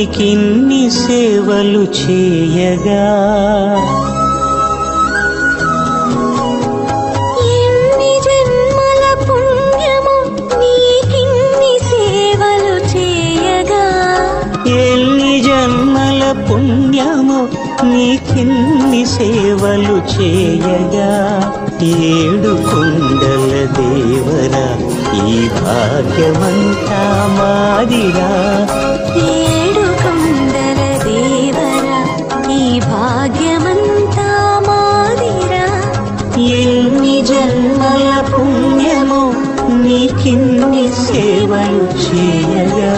నీకిన్ని సేవలు చేయగా ఎన్ని జన్మల పుణ్యము నీకిన్ని సేవలు చేయగా ఎన్ని జన్మల పుణ్యము నీకిన్ని సేవలు చేయగా ఏడు కొండల దేవరా ఈ భాగ్యమంతా మాదిరా ఏడు కొండల దేవరా ఈ భాగ్యమంతా మాదిరా ఎన్ని జన్మల పుణ్యము నీకిన్ని సేవలు చేయగా